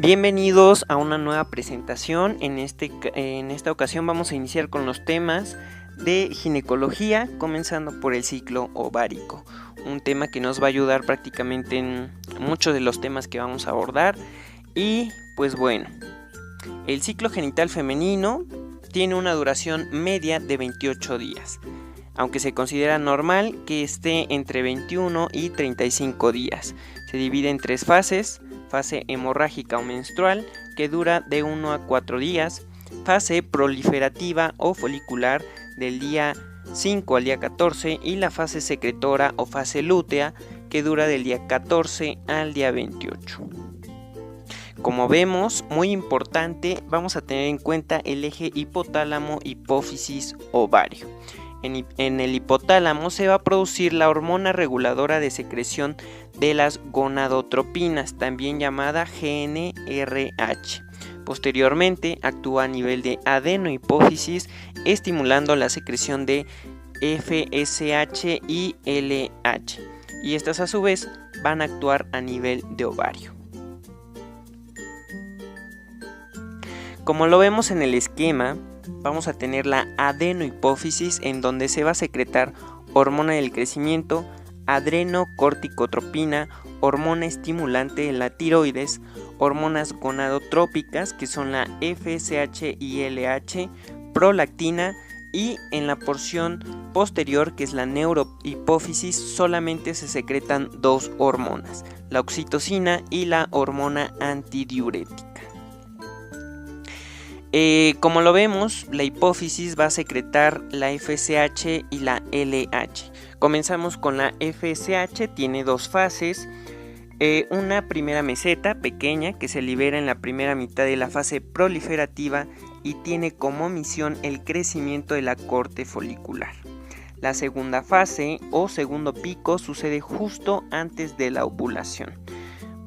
Bienvenidos a una nueva presentación. En esta ocasión vamos a iniciar con los temas de ginecología, comenzando por el ciclo ovárico, un tema que nos va a ayudar prácticamente en muchos de los temas que vamos a abordar. Y pues bueno, el ciclo genital femenino tiene una duración media de 28 días, aunque se considera normal que esté entre 21 y 35 días. Se divide en tres fases: fase hemorrágica o menstrual, que dura de 1 a 4 días, fase proliferativa o folicular del día 5 al día 14 y la fase secretora o fase lútea, que dura del día 14 al día 28. Como vemos, muy importante, vamos a tener en cuenta el eje hipotálamo, hipófisis, ovario. En el hipotálamo se va a producir la hormona reguladora de secreción de las gonadotropinas, también llamada GnRH. Posteriormente actúa a nivel de adenohipófisis, estimulando la secreción de FSH y LH, y estas a su vez van a actuar a nivel de ovario. Como lo vemos en el esquema, vamos a tener la adenohipófisis, en donde se va a secretar hormona del crecimiento, adrenocorticotropina, hormona estimulante de la tiroides, hormonas gonadotrópicas, que son la FSH y LH, prolactina, y en la porción posterior, que es la neurohipófisis, solamente se secretan dos hormonas, la oxitocina y la hormona antidiurética. Como lo vemos, la hipófisis va a secretar la FSH y la LH. Comenzamos con la FSH, tiene dos fases. Una primera meseta pequeña que se libera en la primera mitad de la fase proliferativa y tiene como misión el crecimiento de la corte folicular. La segunda fase o segundo pico sucede justo antes de la ovulación.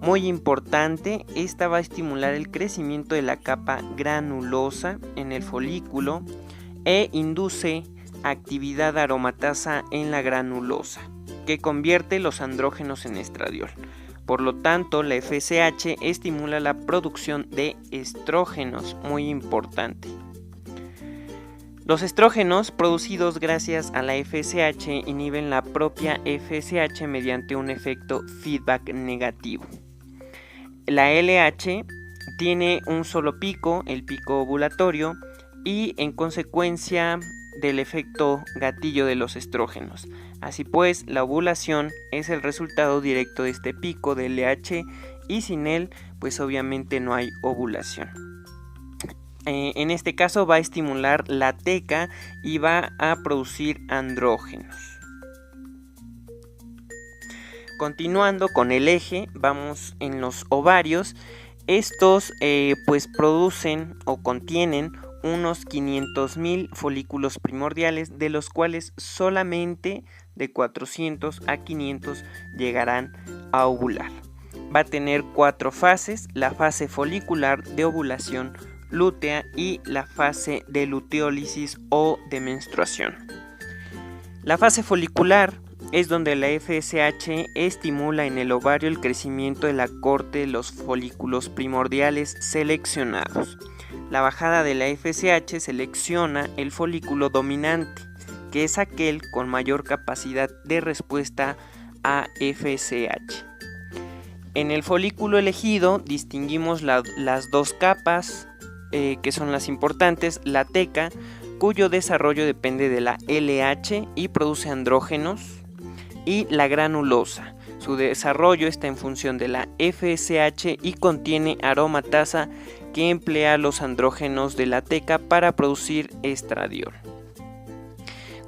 Muy importante, esta va a estimular el crecimiento de la capa granulosa en el folículo e induce actividad aromatasa en la granulosa, que convierte los andrógenos en estradiol. Por lo tanto, la FSH estimula la producción de estrógenos, muy importante. Los estrógenos producidos gracias a la FSH inhiben la propia FSH mediante un efecto feedback negativo. La LH tiene un solo pico, el pico ovulatorio, y en consecuencia del efecto gatillo de los estrógenos. Así pues, la ovulación es el resultado directo de este pico de LH, y sin él, pues obviamente no hay ovulación. En este caso va a estimular la teca y va a producir andrógenos. Continuando con el eje, vamos en los ovarios. Estos pues producen o contienen unos 500.000 folículos primordiales, de los cuales solamente de 400 a 500 llegarán a ovular. Va a tener 4 fases: la fase folicular, de ovulación, lútea y la fase de luteólisis o de menstruación. La fase folicular es donde la FSH estimula en el ovario el crecimiento de la corte de los folículos primordiales seleccionados. La bajada de la FSH selecciona el folículo dominante, que es aquel con mayor capacidad de respuesta a FSH. En el folículo elegido distinguimos las dos capas que son las importantes: la teca, cuyo desarrollo depende de la LH y produce andrógenos, y la granulosa. Su desarrollo está en función de la FSH y contiene aromatasa, que emplea los andrógenos de la teca para producir estradiol.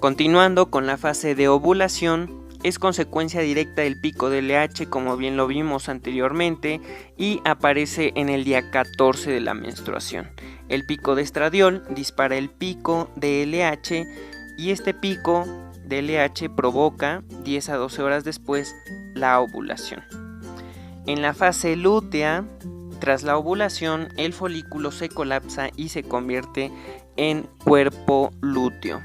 Continuando con la fase de ovulación, es consecuencia directa del pico de LH, como bien lo vimos anteriormente, y aparece en el día 14 de la menstruación. El pico de estradiol dispara el pico de LH, y este pico de LH provoca 10 a 12 horas después la ovulación. En la fase lútea, tras la ovulación, el folículo se colapsa y se convierte en cuerpo lúteo.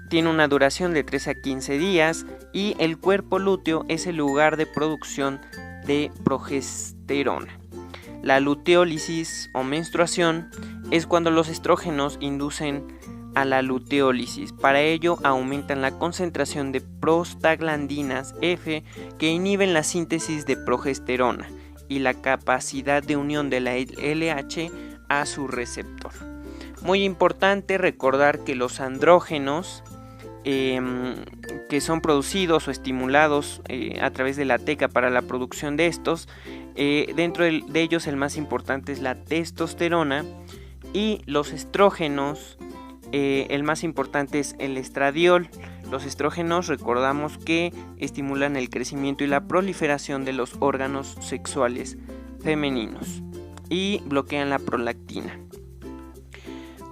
Tiene una duración de 3 a 15 días y el cuerpo lúteo es el lugar de producción de progesterona. La luteólisis o menstruación es cuando los estrógenos inducen a la luteólisis. Para ello aumentan la concentración de prostaglandinas F que inhiben la síntesis de progesterona y la capacidad de unión de la LH a su receptor. Muy importante recordar que los andrógenos que son producidos o estimulados a través de la teca para la producción de estos, dentro de ellos el más importante es la testosterona, y los estrógenos, el más importante es el estradiol. Los estrógenos, recordamos que estimulan el crecimiento y la proliferación de los órganos sexuales femeninos y bloquean la prolactina.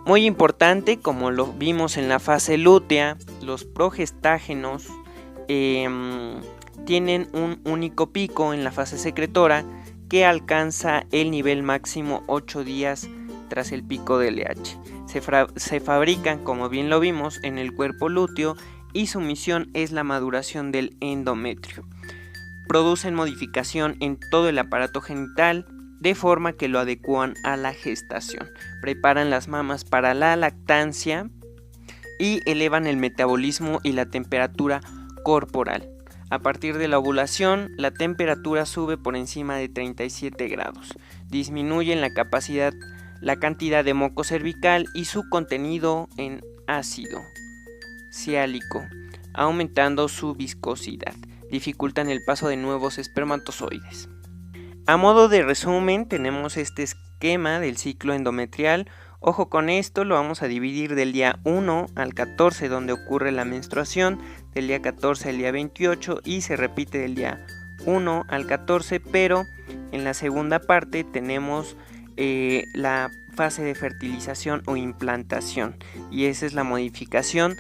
Muy importante, como lo vimos en la fase lútea, los progestágenos tienen un único pico en la fase secretora que alcanza el nivel máximo 8 días tras el pico de LH. Se fabrican, como bien lo vimos, en el cuerpo lúteo y su misión es la maduración del endometrio. Producen modificación en todo el aparato genital, de forma que lo adecúan a la gestación, preparan las mamas para la lactancia y elevan el metabolismo y la temperatura corporal. A partir de la ovulación, la temperatura sube por encima de 37 grados, disminuyen la cantidad de moco cervical y su contenido en ácido siálico, aumentando su viscosidad, dificultan el paso de nuevos espermatozoides. A modo de resumen, tenemos este esquema del ciclo endometrial. Ojo con esto, lo vamos a dividir del día 1 al 14, donde ocurre la menstruación, del día 14 al día 28 y se repite del día 1 al 14, pero en la segunda parte tenemos la fase de fertilización o implantación, y esa es la modificación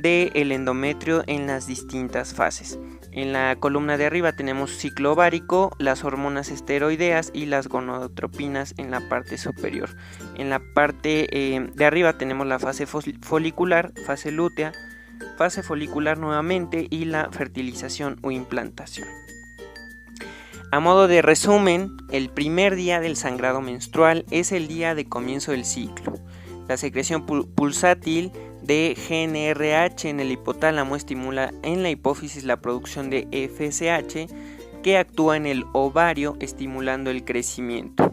del endometrio en las distintas fases. En la columna de arriba tenemos ciclo ovárico, las hormonas esteroideas y las gonadotropinas en la parte superior. En la parte de arriba tenemos la fase folicular, fase lútea, fase folicular nuevamente y la fertilización o implantación. A modo de resumen, el primer día del sangrado menstrual es el día de comienzo del ciclo. La secreción pulsátil de GnRH en el hipotálamo estimula en la hipófisis la producción de FSH, que actúa en el ovario estimulando el crecimiento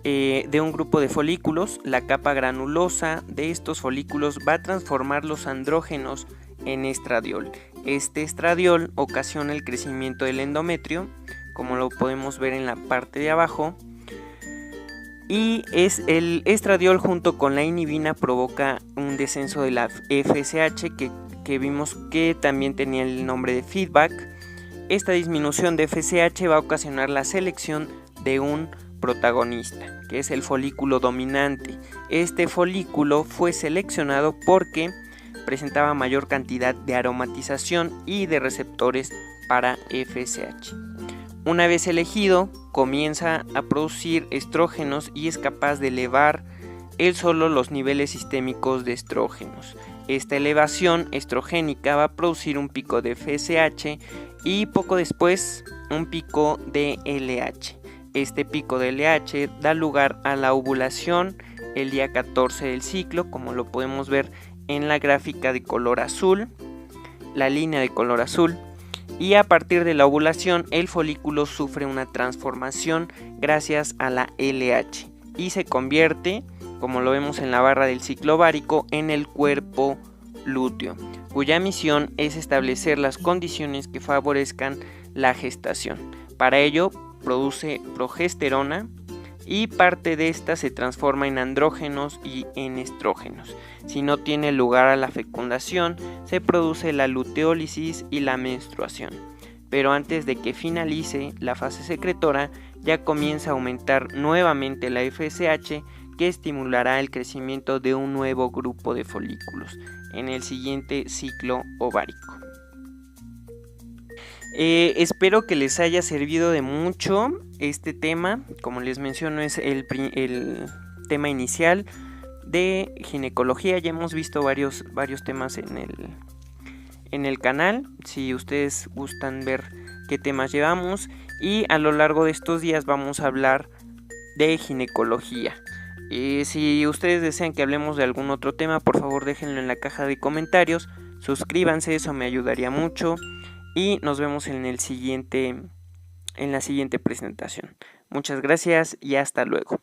de un grupo de folículos. La capa granulosa de estos folículos va a transformar los andrógenos en estradiol. Este estradiol ocasiona el crecimiento del endometrio, como lo podemos ver en la parte de abajo. Y es el estradiol junto con la inhibina provoca un descenso de la FSH que vimos que también tenía el nombre de feedback. Esta disminución de FSH va a ocasionar la selección de un protagonista, que es el folículo dominante. Este folículo fue seleccionado porque presentaba mayor cantidad de aromatización y de receptores para FSH. Una vez elegido, comienza a producir estrógenos y es capaz de elevar él solo los niveles sistémicos de estrógenos. Esta elevación estrogénica va a producir un pico de FSH y poco después un pico de LH. Este pico de LH da lugar a la ovulación el día 14 del ciclo, como lo podemos ver en la gráfica de color azul, la línea de color azul. Y a partir de la ovulación el folículo sufre una transformación gracias a la LH y se convierte, como lo vemos en la barra del ciclo ovárico, en el cuerpo lúteo, cuya misión es establecer las condiciones que favorezcan la gestación. Para ello produce progesterona y parte de esta se transforma en andrógenos y en estrógenos. Si no tiene lugar a la fecundación, se produce la luteólisis y la menstruación. Pero antes de que finalice la fase secretora, ya comienza a aumentar nuevamente la FSH, que estimulará el crecimiento de un nuevo grupo de folículos en el siguiente ciclo ovárico. Espero que les haya servido de mucho este tema. Como les menciono, es el tema inicial de ginecología. Ya hemos visto varios temas en el canal. Si ustedes gustan ver qué temas llevamos, y a lo largo de estos días vamos a hablar de ginecología. Si ustedes desean que hablemos de algún otro tema, por favor déjenlo en la caja de comentarios, suscríbanse, eso me ayudaría mucho, y nos vemos en la siguiente presentación. Muchas gracias y hasta luego.